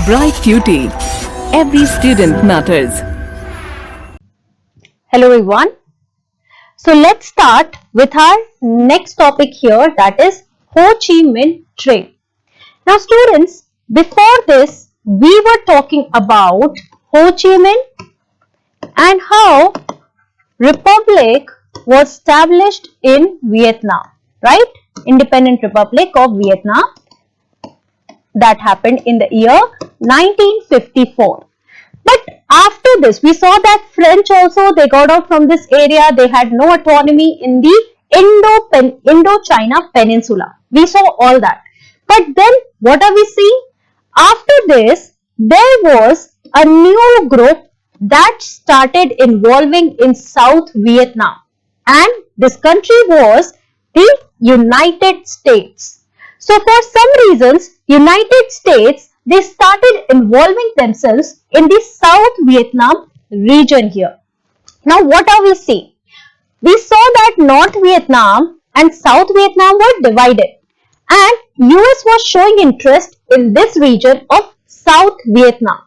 Bright QT. Every student matters. Hello everyone. So let's start with our next topic here, that is Ho Chi Minh Trail. Now students, before this we were talking about Ho Chi Minh and how Republic was established in Vietnam, right? Independent Republic of Vietnam. That happened in the year 1954. But after this, we saw that French also, they got out from this area. They had no autonomy in the Indo-China Peninsula. We saw all that. But then, what are we seeing? After this, there was a new group that started involving in South Vietnam. And this country was the United States. So for some reasons, United States, they started involving themselves in the South Vietnam region here. Now what are we seeing? We saw that North Vietnam and South Vietnam were divided and US was showing interest in this region of South Vietnam.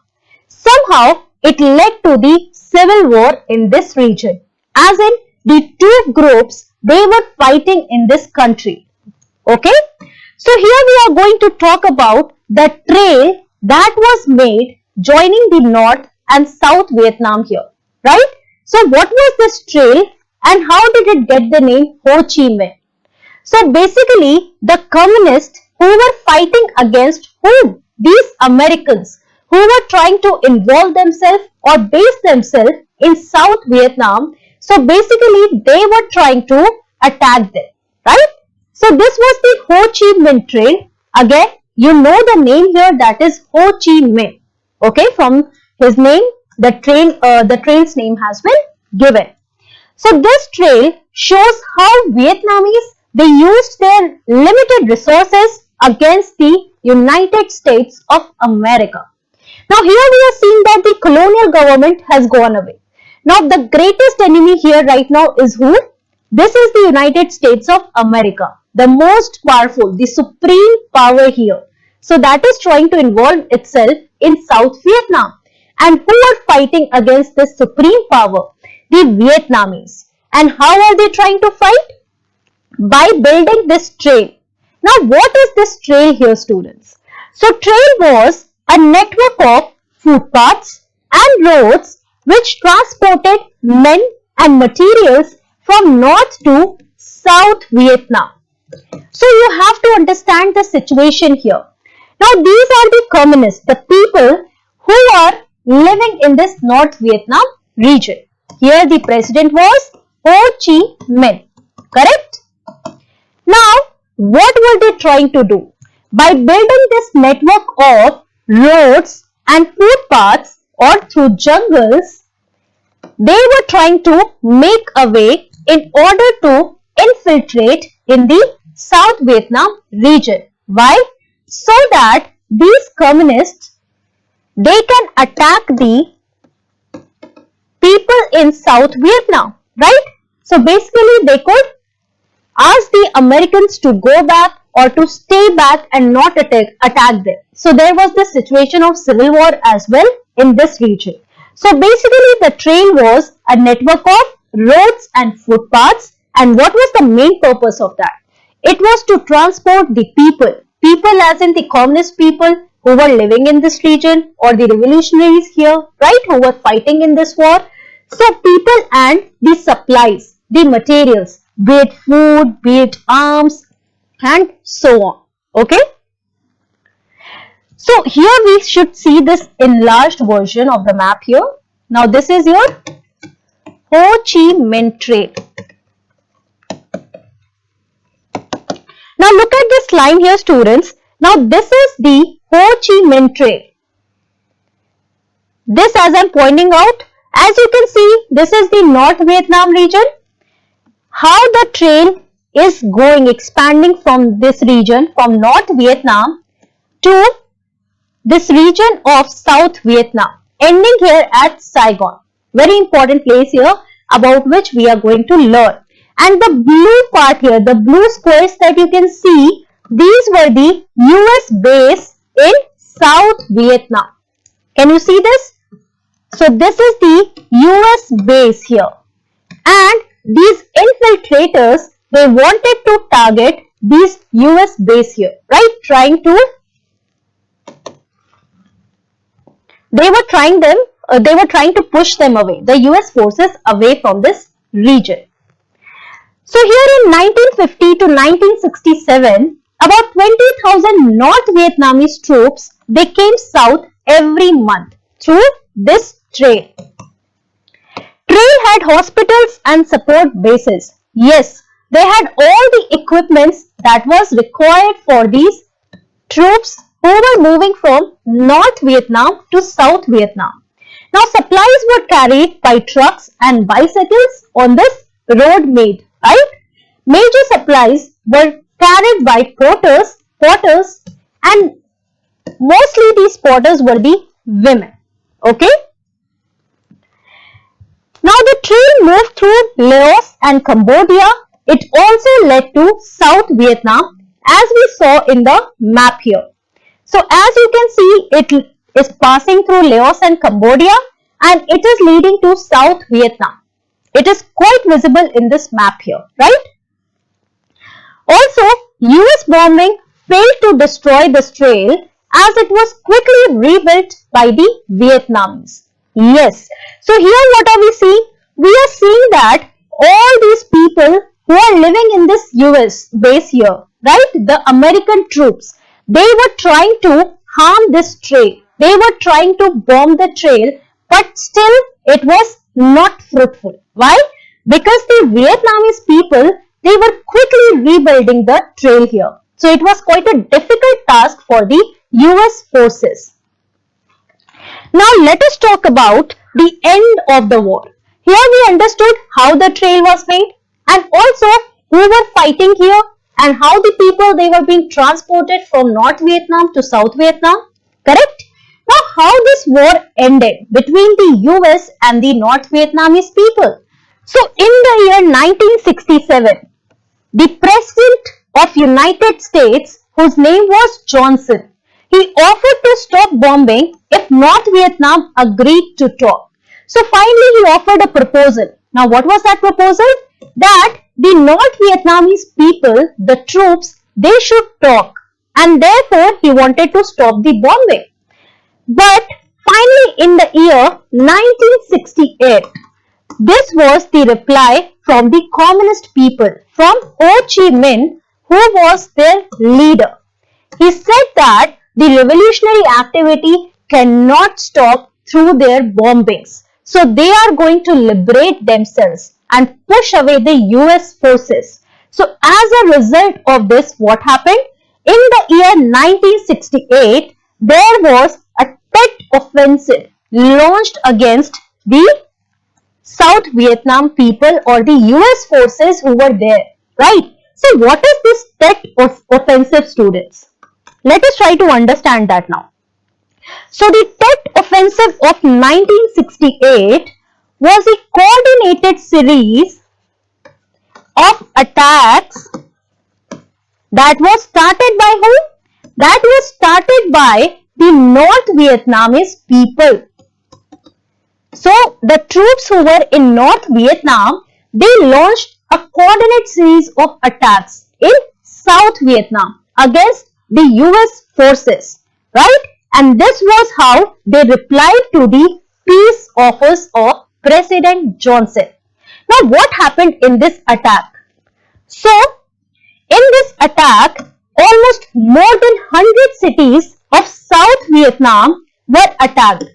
Somehow it led to the civil war in this region, as in the two groups, they were fighting in this country. Okay? So here we are going to talk about the trail that was made joining the North and South Vietnam here, right? So what was this trail and how did it get the name Ho Chi Minh? So basically the communists who were fighting against whom? These Americans who were trying to involve themselves or base themselves in South Vietnam. So basically they were trying to attack them, right? So this was the Ho Chi Minh Trail. Again, you know the name here, that is Ho Chi Minh. Okay, from his name, the trail's name has been given. So this trail shows how Vietnamese, they used their limited resources against the United States of America. Now here we are seeing that the colonial government has gone away. Now the greatest enemy here right now is who? This is the United States of America, the most powerful, the supreme power here. So that is trying to involve itself in South Vietnam. And who are fighting against this supreme power? The Vietnamese. And how are they trying to fight? By building this trail. Now what is this trail here, students? So trail was a network of footpaths and roads which transported men and materials from North to South Vietnam. So you have to understand the situation here. Now these are the communists, the people who are living in this North Vietnam region. Here the president was Ho Chi Minh, correct? Now what were they trying to do? By building this network of roads and footpaths or through jungles, they were trying to make a way in order to infiltrate in the South Vietnam region. Why? So that these communists, they can attack the people in South Vietnam, right? So basically they could ask the Americans to go back or to stay back and not attack them. So there was this situation of civil war as well in this region. So basically the trail was a network of roads and footpaths. And what was the main purpose of that? It was to transport the people as in the communist people who were living in this region or the revolutionaries here, right, who were fighting in this war. So people and the supplies, the materials, be it food, be it arms and so on. Okay. So here we should see this enlarged version of the map here. Now this is your Ho Chi Minh Trail. Now look at this line here, students. Now this is the Ho Chi Minh Trail. This, as I am pointing out, as you can see, this is the North Vietnam region. How the trail is going, expanding from this region, from North Vietnam to this region of South Vietnam, ending here at Saigon. Very important place here about which we are going to learn. And the blue part here, the blue squares that you can see, these were the US base in South Vietnam. Can you see this? So this is the US base here, and these infiltrators, they wanted to target these US base here, right? They were trying to push them away, the US forces away from this region. So here in 1950 to 1967, about 20,000 North Vietnamese troops, they came south every month through this trail. Trail had hospitals and support bases. Yes, they had all the equipments that was required for these troops who were moving from North Vietnam to South Vietnam. Now supplies were carried by trucks and bicycles on this road made, right? Major supplies were carried by porters, and mostly these porters were the women. Okay? Now the trail moved through Laos and Cambodia. It also led to South Vietnam, as we saw in the map here. So as you can see, it is passing through Laos and Cambodia, and it is leading to South Vietnam. It is quite visible in this map here, right? Also, US bombing failed to destroy this trail as it was quickly rebuilt by the Vietnamese. Yes. So here what are we seeing? We are seeing that all these people who are living in this US base here, right? The American troops, they were trying to harm this trail. They were trying to bomb the trail, but still it was not fruitful. Why? Because the Vietnamese people, they were quickly rebuilding the trail here. So it was quite a difficult task for the US forces. Now let us talk about the end of the war. Here we understood how the trail was made, and also who were fighting here and how the people, they were being transported from North Vietnam to South Vietnam. Correct? Now how this war ended between the US and the North Vietnamese people. So in the year 1967, the President of United States, whose name was Johnson, he offered to stop bombing if North Vietnam agreed to talk. So finally he offered a proposal. Now what was that proposal? That the North Vietnamese people, the troops, they should talk, and therefore he wanted to stop the bombing. But finally in the year 1968, this was the reply from the communist people, from Ho Chi Minh, who was their leader. He said that the revolutionary activity cannot stop through their bombings. So they are going to liberate themselves and push away the US forces. So as a result of this, what happened? In the year 1968, there was a Tet offensive launched against the South Vietnam people or the US forces who were there, right? So what is this Tet offensive, students? Let us try to understand that now. So the Tet offensive of 1968 was a coordinated series of attacks that was started by whom? That was started by the North Vietnamese people. So the troops who were in North Vietnam, they launched a coordinated series of attacks in South Vietnam against the US forces, right? And this was how they replied to the peace offers of President Johnson. Now what happened in this attack? So in this attack, almost more than 100 cities of South Vietnam were attacked.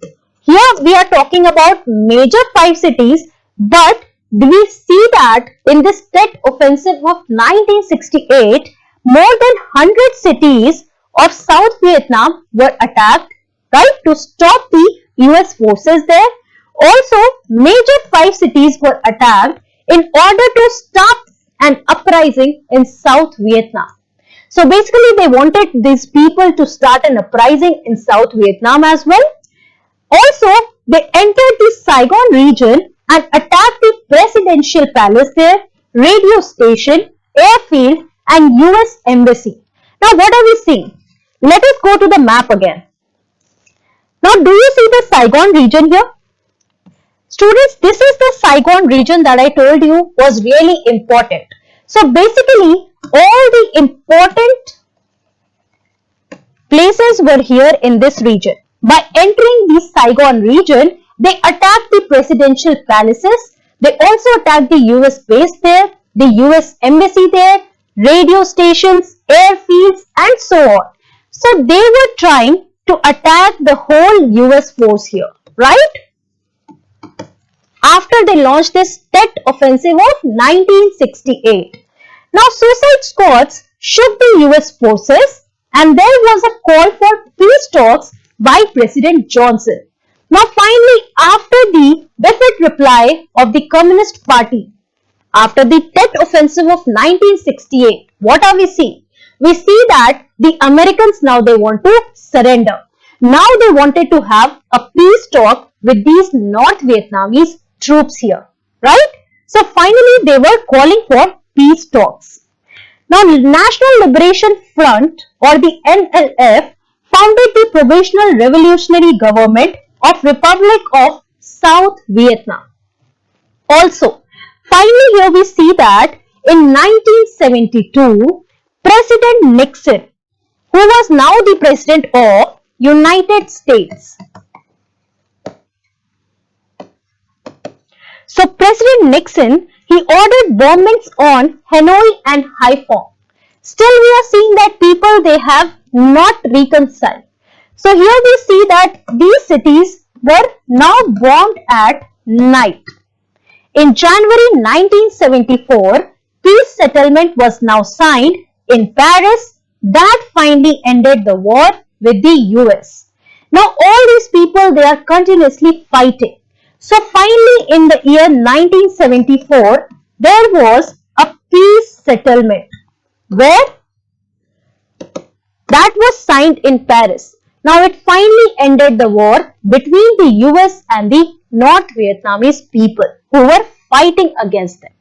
Here we are talking about major 5 cities, but we see that in this Tet offensive of 1968, more than 100 cities of South Vietnam were attacked, right, to stop the US forces there. Also, major 5 cities were attacked in order to stop an uprising in South Vietnam. So basically they wanted these people to start an uprising in South Vietnam as well. Also, they entered the Saigon region and attacked the presidential palace there, radio station, airfield, and US embassy. Now what are we seeing? Let us go to the map again. Now, do you see the Saigon region here? Students, this is the Saigon region that I told you was really important. So, basically, all the important places were here in this region. By entering the Saigon region, they attacked the presidential palaces. They also attacked the US base there, the US embassy there, radio stations, airfields, and so on. So they were trying to attack the whole US force here, right? After they launched this Tet offensive of 1968. Now suicide squads shook the US forces and there was a call for peace talks by President Johnson. Now finally, after the Buffett reply of the Communist Party, after the Tet offensive of 1968, what are we seeing? We see that the Americans now they want to surrender. Now they wanted to have a peace talk with these North Vietnamese troops here, right? So finally they were calling for peace talks. Now National Liberation Front or the NLF founded the Provisional Revolutionary Government of Republic of South Vietnam. Also, finally here we see that in 1972, President Nixon, who was now the President of United States. So President Nixon, he ordered bombings on Hanoi and Haiphong. Still we are seeing that people they have not reconciled. So here we see that these cities were now bombed at night. In January 1974, peace settlement was now signed in Paris that finally ended the war with the US. Now all these people they are continuously fighting. So finally in the year 1974, there was a peace settlement where that was signed in Paris. Now it finally ended the war between the US and the North Vietnamese people who were fighting against them.